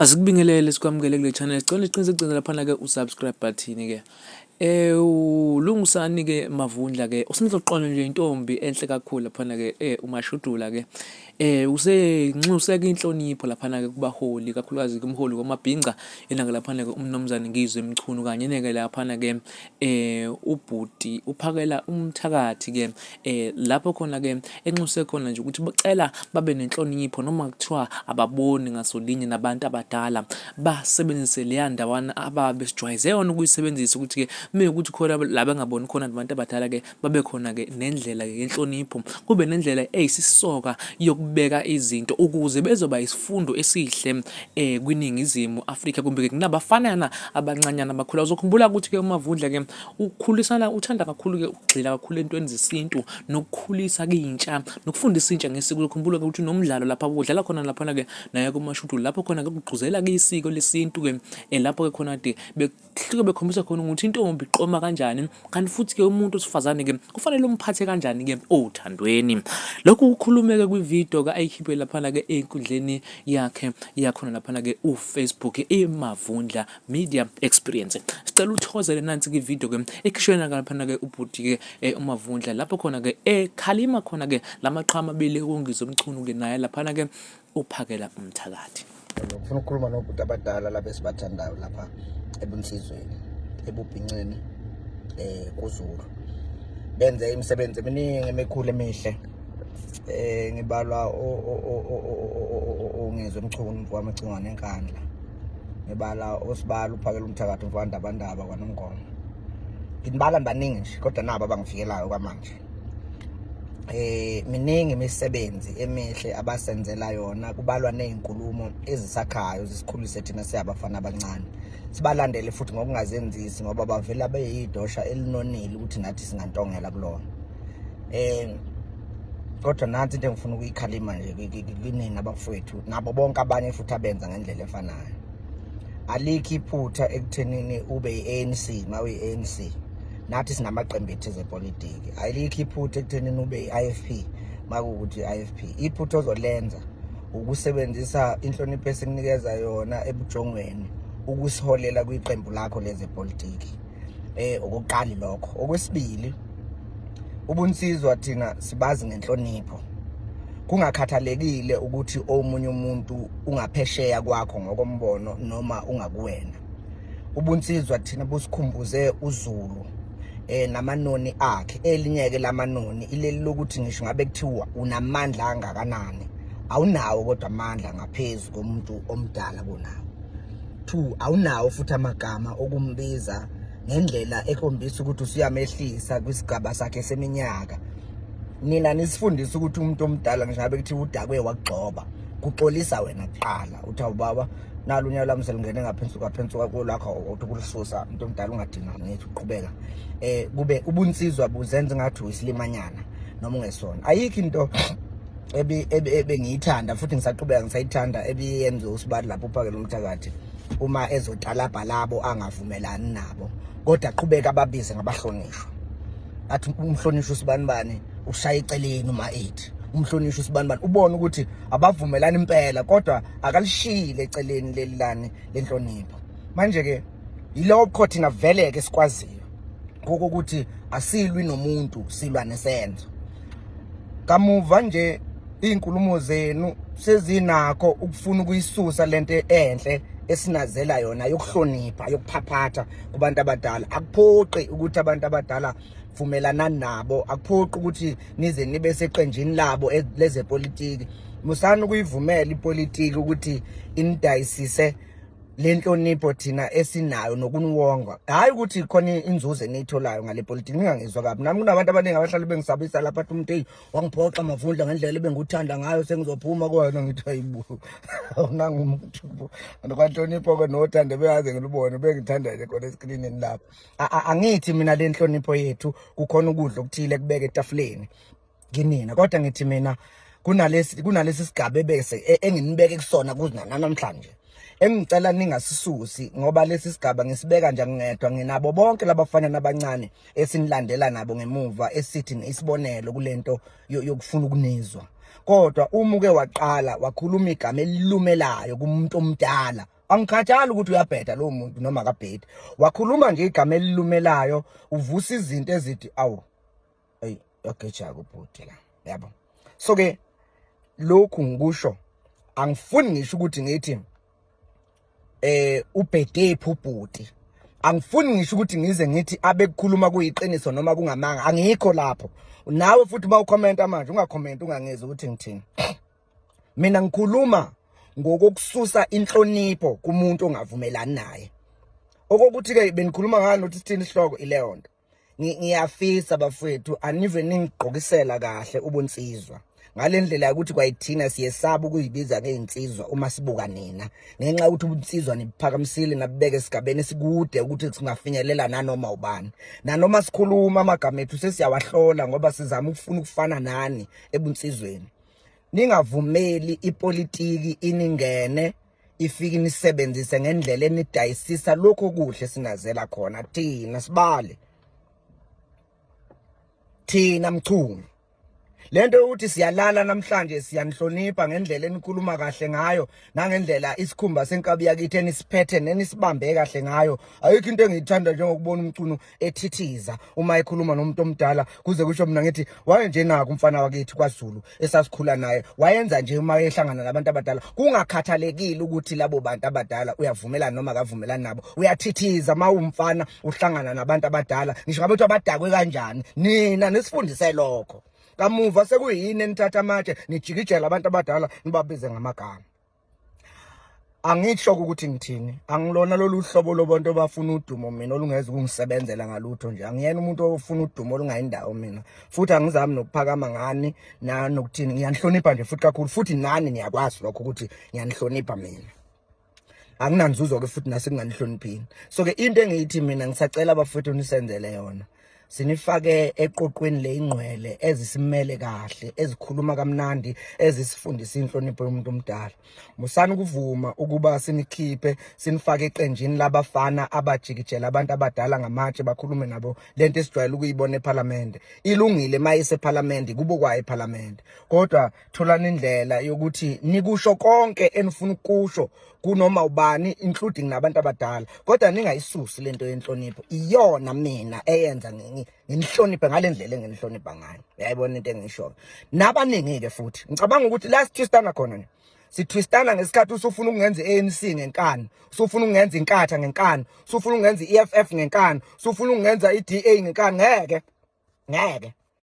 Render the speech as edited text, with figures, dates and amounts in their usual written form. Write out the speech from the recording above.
Asikubingelele sikwamukele kule channel. Sicela iqinisekise lapha ke usubscribe button ke. Ulungisani ke Mavundla ke uSimzoqolo nje intombi enhle kakhulu lapha ke umashudula ke usenxuseka inhlonipho lapha ke kubaholi kakhulukazi kumholi kwamabhinqa enake lapha ke umnomzane Ngizwe Mchunu kanye neke lapha ke ubhuti uphakela umthakathi ke lapho khona ke enxuse khona nje ukuthi bacela babe nenhlonipho noma kuthiwa ababoni ngasolinye nabantu abadala basebenzise leya ndawana ababesijwayeze yona ukuyisebenzisa ukuthi ke mekuthi khona la bengaboni khona abantu abadala ke babe khona ke nendlela ke yenhlonipho kube nendlela eyisisoka yokubeka izinto ukuze bezoba isifundo esihle kwiningizimu Afrika kumbe ke kunabafanana abancanyana abakhula uzokhumbula ukuthi ke uMavundla ke ukukhulisana uthanda kakhulu ke ukugxila kakhulu entweni zesintu nokukhulisa intsha nokufundisa intsha ngesiko ukukhumbula ukuthi nomdlalo lapha udlala khona lapha ke naye kumashudulu lapho khona ke kugquzela isiko lesintu ke lapho ke khona de behluke bekhombisa khona ukuthi intombi iqoma kanjani kanti futhi ke umuntu osifazane ke kufanele umphathe kanjani ke othandweni. Lokhu kukhulumeke kwivideo ka ayikhiphe lapha ke enkundleni yakhe yakhona lapha ke uFacebook eMavundla Media Experience. Sicela uthozele nansi ke video ke ekhishwena lapha ke ubhuti ke uMavundla lapho khona ke ekhalima khona ke lamaqhama abili ukungizwe Mchunu ke naye lapha ke uphakela umthakathi. Ngifuna ukukhuluma nobuthi abadala laba esibathandayo lapha ebunsizweni ebubhinceni kuZulu benze imisebenzi eminingi emikhulu emihle ngibalwa ongizwe Mchunu kwamacingwane enkandla ngibala osibala uphakela umthakathi mfandabandaba kwaNongoma ngibala baningi nje kodwa nabo abangifikelayo kwamanje miningi imisebenzi emihle abasenzela yona kubalwa nezinkulumo ezisakhayo zisikhulise thina siyabafana abancane sibalandele futhi ngokungazenzisi ngoba bavela beyidosha elinonile ukuthi nathi singantongela kulona kodwa nansi into engifuna ukuyikhalima nje kinina abafowethu nabo bonke abanye futhi abenza ngendlela efanayo alikho iphutha ekuthenini ube iANC mawe iANC nathi sinamaqembu ethu ezepolitiki alikho iphutha ekuthenini ube iIFP makuthi iIFP iphutha ozolenza ukusebenzisa inhlonipho esikunikeza yona ebujongweni ukusiholela kwiqembu lakho lezepolitiki okuqali lokho okwesibili ubunsizwa thina sibazi ngenhlonipho kungakhathalekile ukuthi omunye umuntu ungaphesheya kwakho ngokombono noma ungakuwena ubunsizwa thina busikhumbuze uZulu namanoni akhe elinyeke lamanoni ileli lokuthi ngisho ngabe kuthiwa unamandla angakanani awunawo kodwa amandla ngaphezulu komuntu omdala kunawo 2 awunawo futhi amagama okumbiza ngendlela ekhombisa ukuthi usiyamehlisa kwisigaba sakhe seminyaka nina nisifundisa ukuthi umuntu omdala ngisho ngabe kuthiwa udakwe wagxoba kuxolisa wena kuqala uthi awubaba nalo unyalo lami selingene ngaphansi kwakho ukulisusa umuntu omdala ungadinga ngithi uqhubeka kube ubunsizwa buzenze ngathi uyisimanyana noma ungesona ayikho into ebengiyithanda futhi ngisaqhubeka ngisayithanda ebiyenze usibali lapho uphakela umthakathi uma ezotalabha labo angavumelani nabo kodwa aqhubeka ababize ngabahlonishwa athi umhlonishwa usibanibani ushaya eceleni uma 8 umhlonishwa usibanibani ubona ukuthi abavumelani impela kodwa akalishile eceleni lelilani lenhlonipho manje ke yilokho thina vele ke sikwaziyo ukuthi asilwi nomuntu silwa nesenzo kamuva nje inkulumo zenu sezinakho ukufuna ukuyisusa lento enhle esinazela yona yokuhlonipha yokuphaphatha kubantu abadala akuphoqi ukuthi abantu abadala vumelana nabo akuphoqi ukuthi nize nibe seqenjini labo lezepolitiki musana ukuyivumela ipolitiki ukuthi indayisise lenhlonipho thina esinayo nokuniwonga hayi ukuthi khona inzuzo enitholayo ngale politiki ngingangizwa kabi nami kunabantu abaningi abahlala bengisabisa lapha umuntu wangiphoxa Mavundla ngendlela ebenguthanda ngayo sengizophuma kwona ngithi hayibo awunanga umuntu nokwanhlonipho ke nothanda beyazi ngilubone bengithanda nje khona escreenini lapha angithi mina le nhlonipho yethu kukhona ukudla okuthile kubeka etafuleni kinina kodwa ngithi mina kunalesi sigaba ebese enginibeke kusona kuzina namhlanje engicela ningasisusi ngoba lesi sigaba ngisibeka nje ngedwa nginabo bonke labafana nabancane esinilandela nabo ngemuva esithi isibonelo kulento yokufuna ukunizwa kodwa uma uke waqala wakhuluma igama elilumelayo kumuntu omdala, angikhathali ukuthi uyabheda lo muntu noma akabhedi, wakhuluma nje igama elilumelayo uvusa izinto ezithi awu hey yageja kubhuti la, yabo. So ke lokhu ngikusho angifuni ngisho ukuthi ngithi ubhede iphubhuti, angifuni ngisho ukuthi ngize ngithi abekukhuluma kuyiqiniso noma kungamanga, angikho lapho. Nawe futhi bawukhomenta manje ungakhomenta ungangeza ukuthi ngithini. Mina ngikhuluma ngokususa inhlonipho kumuntu ongavumelani naye. Okokuthi ke benikhuluma ngani ukuthi sithini isihloko ileyo nto. Ngiyafisa bafowethu anive ningigqokisela kahle ubunsizwa. Ngalendlela ukuthi kwayithina siyesaba ukuyibiza ngeinsizwa uma sibuka nina. Ngenxa ukuthi ubunsizwa niphakamisile nabibeke esigabeni esikude ukuthi singafinyelela nanoma ubani. Nanoma sikhuluma amagama ethu sesiyawahlola ngoba sizama ukufuna ukufana nani ebunsizweni. Ningavumeli ipolitiki iningene ifike nisebenzise ngendlela enidayisisa lokho kuhle sinazela khona thina sibale. Thina mchungu. Lento ukuthi siyalala namhlanje siyanihlonipha ngendlela enikhuluma kahle ngayo nangendlela isikhumba senkabi yakithi enisiphethe nenisibambe kahle ngayo. Ayikho into engiyithanda njengokubona umculo ethithiza uma ekhuluma nomuntu omdala kuze kusho mina ngithi waye nje naku umfana wakithi kwaZulu esasikhula naye wayenza nje uma ehlangana nabantu abadala, kungakhathalekile ukuthi labo bantu abadala uyavumelana noma akavumelani nabo, uyathithiza mawumfana uhlangana nabantu abadala. Ngisho ngabantu abadakwe kanjani nina nisifundise lokho. Kamuva sekuyini enithatha amatshe nijikijela abantu abadala nibabize ngamagama. Angitsho ukuthi ngithini, angilona lolu hlobo lobantu abafuna udumo mina olungeze kungisebenzela ngalutho nje. Angiyena umuntu ofuna udumo olungayindawo mina. Futhi angizami nokuphakama ngani nokuthini, ngiyanihlonipha nje futhi kakhulu, futhi nani niyakwazi lokho ukuthi ngiyanihlonipha mina. Anginanzuzo ke futhi nasekunganihloniphini. So ke into engiyithi mina ngisacela abafowethu nisenzele yona. Sinifake eqoqweni leingqwele ezisimele kahle, ezikhuluma kamnandi, ezisifundisa inhlonipho yomuntu omdala. Musani ukuvuma ukuba sinikhiphe sinifake eqenjini labafana abajikijela abantu abadala ngamatshe bakhulume nabo lento esijwayele ukuyibona eParliament. Ilungile mayise eParliament kubukwa eParliament. Kodwa tholani indlela yokuthi nikusho konke enifuna ukusho kunoma ubani including nabantu abadala. Kodwa ningayisusi lento yenhlonipho. Iyona mina eyenza nginihloniphe ngalendlela enginihlonipha ngayo. Uyayibona into engisho. Nabaningi ke futhi ngicabanga ukuthi la sithistana khona nje. Sithwistana ngesikhathi usufuna ukungenza iANC ngenkani, usufuna ukungenza inkatha ngenkani, usufuna ukungenza iEFF ngenkani, usufuna ukungenza iDA ngenkani. Ngeke